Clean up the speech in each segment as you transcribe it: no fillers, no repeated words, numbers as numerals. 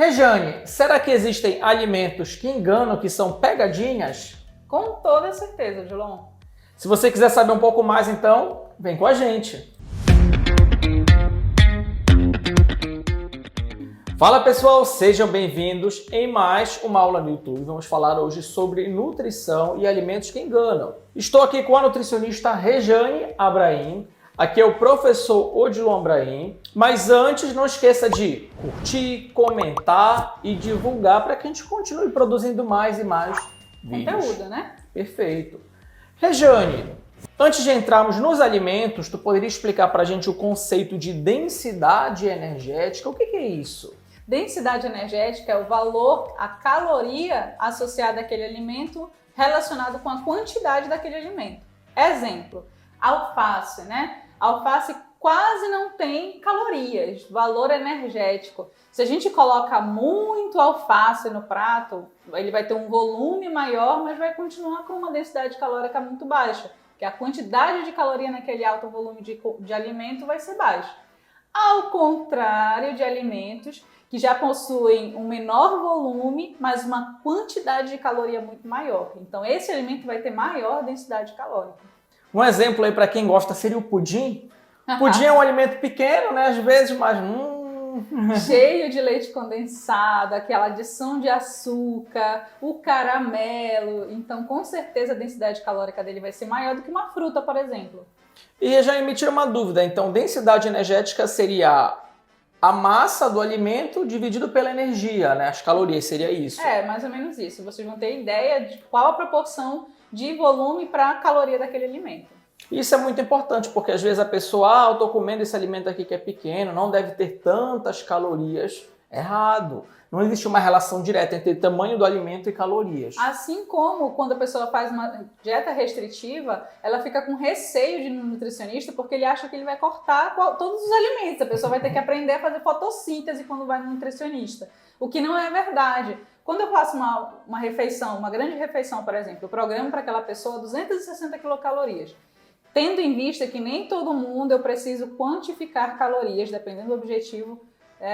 Rejane, será que existem alimentos que enganam, que são pegadinhas? Com toda certeza, Dilon. Se você quiser saber um pouco mais, então, vem com a gente. Fala pessoal, sejam bem-vindos em mais uma aula no YouTube. Vamos falar hoje sobre nutrição e alimentos que enganam. Estou aqui com a nutricionista Rejane Abraim. Aqui é o professor Odilon Abraim. Mas antes, não esqueça de curtir, comentar e divulgar para que a gente continue produzindo mais e mais vídeos. Conteúdo, né? Perfeito. Rejane, antes de entrarmos nos alimentos, tu poderia explicar para a gente o conceito de densidade energética? O que é isso? Densidade energética é o valor, a caloria associada àquele alimento relacionado com a quantidade daquele alimento. Exemplo, alface, né? Alface quase não tem calorias, valor energético. Se a gente coloca muito alface no prato, ele vai ter um volume maior, mas vai continuar com uma densidade calórica muito baixa, porque a quantidade de caloria naquele alto volume de alimento vai ser baixa. Ao contrário de alimentos que já possuem um menor volume, mas uma quantidade de caloria muito maior. Então esse alimento vai ter maior densidade calórica. Um exemplo aí para quem gosta seria o pudim. Pudim é um alimento pequeno, né? Às vezes, mas cheio de leite condensado, aquela adição de açúcar, o caramelo. Então, com certeza, a densidade calórica dele vai ser maior do que uma fruta, por exemplo. E já me tira uma dúvida. Então, densidade energética seria a massa do alimento dividido pela energia, né? As calorias, seria isso? É, mais ou menos isso. Vocês vão ter ideia de qual a proporção de volume para a caloria daquele alimento. Isso é muito importante, porque às vezes a pessoa, eu tô comendo esse alimento aqui que é pequeno, não deve ter tantas calorias. Errado. Não existe uma relação direta entre o tamanho do alimento e calorias. Assim como quando a pessoa faz uma dieta restritiva, ela fica com receio de ir no nutricionista porque ele acha que ele vai cortar todos os alimentos. A pessoa vai ter que aprender a fazer fotossíntese quando vai no nutricionista. O que não é verdade. Quando eu faço uma refeição, uma grande refeição, por exemplo, eu programo para aquela pessoa 260 quilocalorias. Tendo em vista que nem todo mundo eu preciso quantificar calorias, dependendo do objetivo.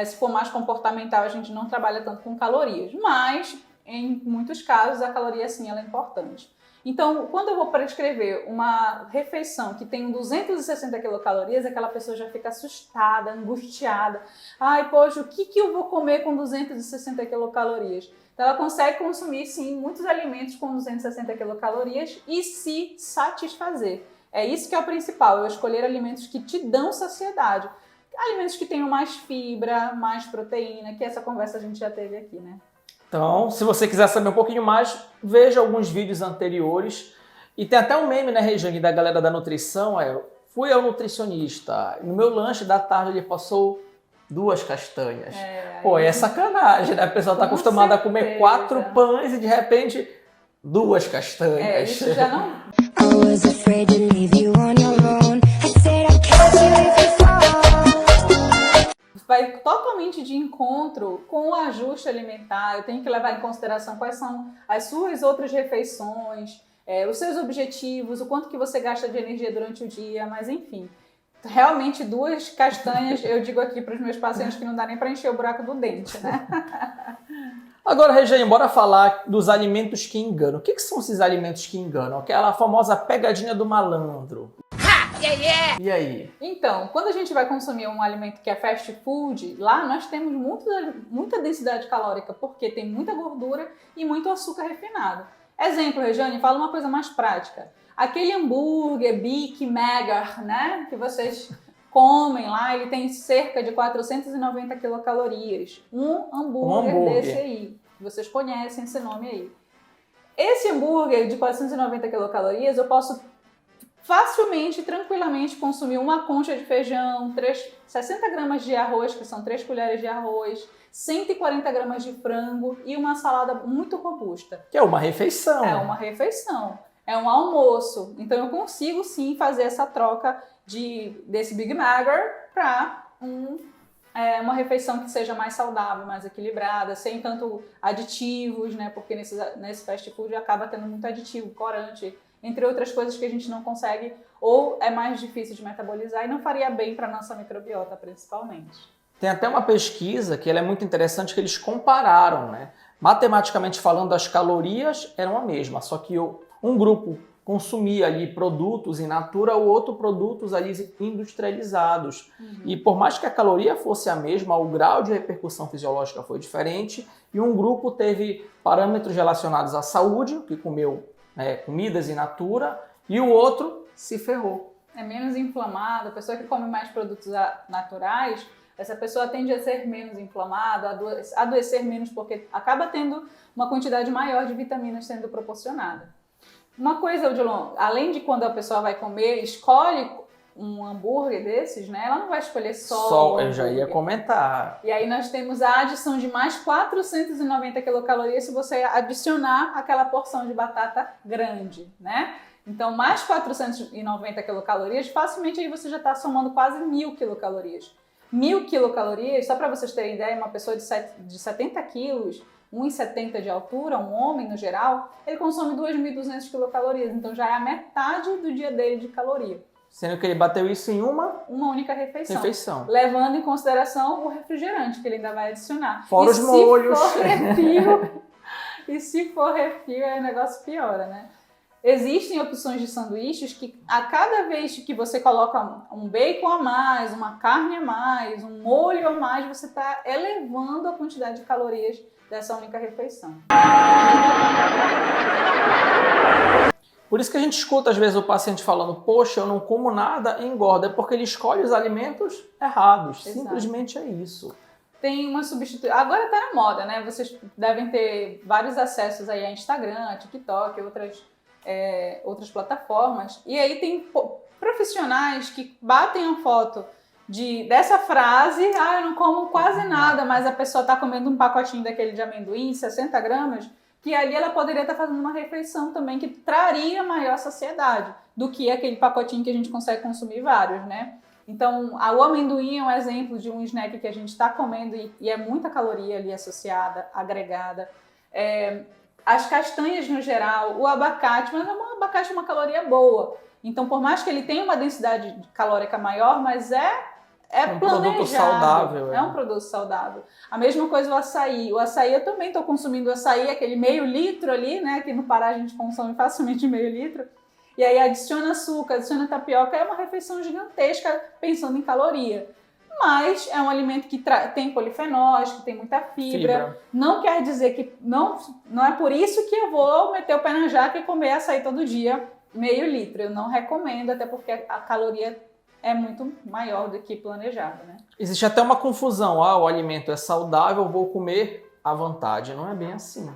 Se for mais comportamental, a gente não trabalha tanto com calorias. Mas, em muitos casos, a caloria, sim, ela é importante. Então, quando eu vou prescrever uma refeição que tem 260 quilocalorias, aquela pessoa já fica assustada, angustiada. Ai, poxa, o que eu vou comer com 260 quilocalorias? Então, ela consegue consumir, sim, muitos alimentos com 260 quilocalorias e se satisfazer. É isso que é o principal, eu escolher alimentos que te dão saciedade. Alimentos que tenham mais fibra, mais proteína, que essa conversa a gente já teve aqui, né? Então, se você quiser saber um pouquinho mais, veja alguns vídeos anteriores. E tem até um meme, né, Rejane, da galera da nutrição, fui ao nutricionista, no meu lanche da tarde ele passou 2 castanhas. Pô, é sacanagem, né? A pessoa tá acostumada a comer 4 pães e de repente 2 castanhas. Isso já não... Vai totalmente de encontro com o ajuste alimentar. Eu tenho que levar em consideração quais são as suas outras refeições, os seus objetivos, o quanto que você gasta de energia durante o dia, mas enfim. Realmente 2 castanhas, eu digo aqui para os meus pacientes que não dá nem para encher o buraco do dente, né? Agora, Rejane, bora falar dos alimentos que enganam. O que são esses alimentos que enganam? Aquela famosa pegadinha do malandro. E aí? Então, quando a gente vai consumir um alimento que é fast food, lá nós temos muita densidade calórica, porque tem muita gordura e muito açúcar refinado. Exemplo, Rejane, fala uma coisa mais prática. Aquele hambúrguer Big Mac, né, que vocês comem lá, ele tem cerca de 490 quilocalorias. Um hambúrguer desse aí. Vocês conhecem esse nome aí. Esse hambúrguer de 490 quilocalorias, eu posso facilmente, tranquilamente consumir uma concha de feijão, 60 gramas de arroz, que são 3 colheres de arroz, 140 gramas de frango e uma salada muito robusta. Que é uma refeição. É uma refeição. É um almoço. Então eu consigo sim fazer essa troca desse Big Mac para uma refeição que seja mais saudável, mais equilibrada, sem tanto aditivos, né? Porque nesse fast food acaba tendo muito aditivo, corante, entre outras coisas que a gente não consegue ou é mais difícil de metabolizar e não faria bem para a nossa microbiota, principalmente. Tem até uma pesquisa que ela é muito interessante, que eles compararam, né? Matematicamente falando, as calorias eram a mesma, só que um grupo consumia ali produtos in natura, o outro produtos ali industrializados. E por mais que a caloria fosse a mesma, o grau de repercussão fisiológica foi diferente, e um grupo teve parâmetros relacionados à saúde, que comeu comidas in natura, e o outro se ferrou. É menos inflamado, a pessoa que come mais produtos naturais, essa pessoa tende a ser menos inflamada, adoecer menos, porque acaba tendo uma quantidade maior de vitaminas sendo proporcionada. Uma coisa, Odilon, além de quando a pessoa vai comer, escolhe um hambúrguer desses, né? Ela não vai escolher só o Eu já ia comentar. E aí nós temos a adição de mais 490 quilocalorias se você adicionar aquela porção de batata grande, né? Então, mais 490 quilocalorias, facilmente aí você já está somando quase 1.000 quilocalorias. 1.000 quilocalorias, só para vocês terem ideia, uma pessoa de 70 quilos, 1,70 de altura, um homem no geral, ele consome 2.200 quilocalorias, então já é a metade do dia dele de caloria. Sendo que ele bateu isso em uma única refeição. Levando em consideração o refrigerante que ele ainda vai adicionar. Fora os molhos. E se for refil, o negócio piora, né? Existem opções de sanduíches que a cada vez que você coloca um bacon a mais, uma carne a mais, um molho a mais, você está elevando a quantidade de calorias dessa única refeição. Por isso que a gente escuta às vezes o paciente falando, poxa, eu não como nada e engorda. É porque ele escolhe os alimentos errados. Exato. Simplesmente é isso. Tem uma substituição. Agora tá na moda, né? Vocês devem ter vários acessos aí a Instagram, a TikTok, outras plataformas. E aí tem profissionais que batem a foto dessa frase, eu não como quase nada, mas a pessoa tá comendo um pacotinho daquele de amendoim, 60 gramas, que ali ela poderia estar fazendo uma refeição também que traria maior saciedade do que aquele pacotinho que a gente consegue consumir vários, né? Então, o amendoim é um exemplo de um snack que a gente está comendo e é muita caloria ali associada, agregada. As castanhas no geral, o abacate, mas o abacate é uma caloria boa. Então, por mais que ele tenha uma densidade calórica maior, mas é um planejado. Produto saudável. É um produto saudável. A mesma coisa o açaí. O açaí, eu também estou consumindo açaí, aquele meio litro ali, né? Aqui no Pará a gente consome facilmente meio litro. E aí adiciona açúcar, adiciona tapioca, é uma refeição gigantesca pensando em caloria. Mas é um alimento que tem polifenóis, que tem muita fibra. Não quer dizer que... Não é por isso que eu vou meter o pé na jaca e comer açaí todo dia, meio litro. Eu não recomendo, até porque a caloria é muito maior do que planejado, né? Existe até uma confusão. O alimento é saudável, vou comer à vontade. Não é bem assim.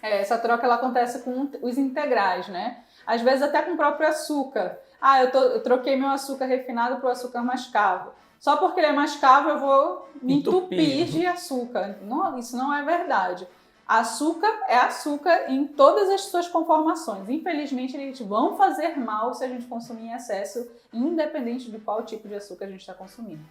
Essa troca ela acontece com os integrais, né? Às vezes até com o próprio açúcar. Eu troquei meu açúcar refinado para o açúcar mascavo. Só porque ele é mascavo eu vou me entupir de açúcar. Não, isso não é verdade. Açúcar é açúcar em todas as suas conformações. Infelizmente, eles vão fazer mal se a gente consumir em excesso, independente de qual tipo de açúcar a gente está consumindo.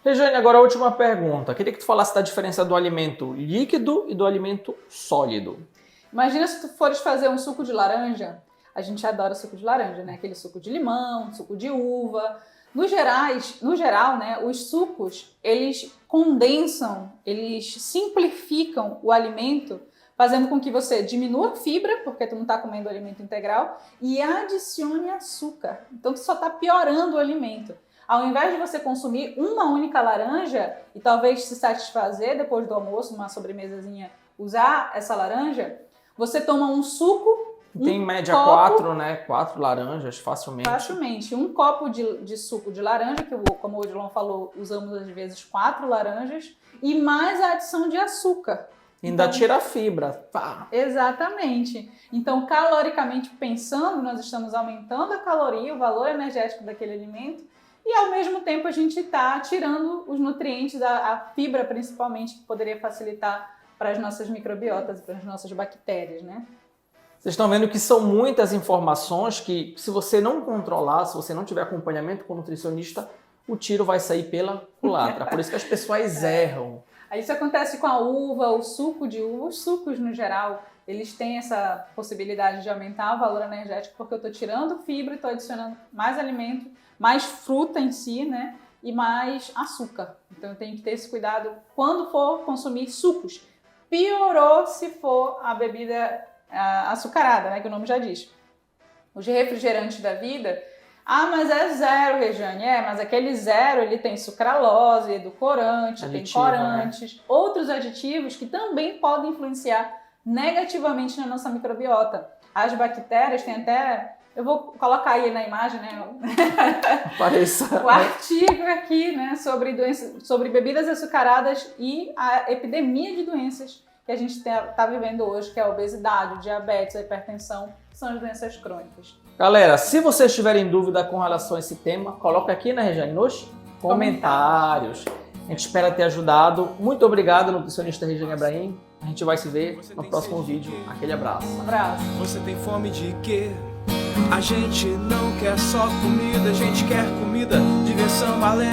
Regiane, agora a última pergunta. Queria que tu falasse da diferença do alimento líquido e do alimento sólido. Imagina se tu fores fazer um suco de laranja. A gente adora suco de laranja, né? Aquele suco de limão, suco de uva. No geral, né, os sucos, eles condensam, eles simplificam o alimento, fazendo com que você diminua a fibra, porque tu não está comendo alimento integral, e adicione açúcar. Então, tu só está piorando o alimento. Ao invés de você consumir uma única laranja e talvez se satisfazer depois do almoço, uma sobremesazinha, usar essa laranja, você toma um suco. Tem em média 4, né? 4 laranjas, facilmente. Facilmente. Um copo de suco de laranja, que como o Odilon falou, usamos às vezes 4 laranjas, e mais a adição de açúcar. Ainda tira a fibra. Pá. Exatamente. Então, caloricamente pensando, nós estamos aumentando a caloria, o valor energético daquele alimento, e ao mesmo tempo a gente está tirando os nutrientes, a fibra principalmente, que poderia facilitar para as nossas microbiotas, para as nossas bactérias, né? Vocês estão vendo que são muitas informações que, se você não controlar, se você não tiver acompanhamento com o nutricionista, o tiro vai sair pela culatra. Por isso que as pessoas erram. Isso acontece com a uva, o suco de uva, os sucos no geral, eles têm essa possibilidade de aumentar o valor energético porque eu estou tirando fibra e estou adicionando mais alimento, mais fruta em si, né? e mais açúcar. Então eu tenho que ter esse cuidado quando for consumir sucos. Piorou se for a bebida açucarada, né, que o nome já diz. Os refrigerantes da vida, mas é zero, Regiane. Mas aquele zero, ele tem sucralose, edulcorante, tem corantes, né? Outros aditivos que também podem influenciar negativamente na nossa microbiota. As bactérias têm até... Eu vou colocar aí na imagem, né? O artigo aqui, né, sobre bebidas açucaradas e a epidemia de doenças que a gente está vivendo hoje, que é a obesidade, o diabetes, a hipertensão, que são as doenças crônicas. Galera, se vocês tiverem dúvida com relação a esse tema, coloca aqui, né, Regiane, nos comentários. A gente espera ter ajudado. Muito obrigado, nutricionista Regiane Abraim. A gente vai se ver no próximo vídeo. Aquele abraço. Um abraço. Você tem fome de quê? A gente não quer só comida, a gente quer comida, diversão, balé.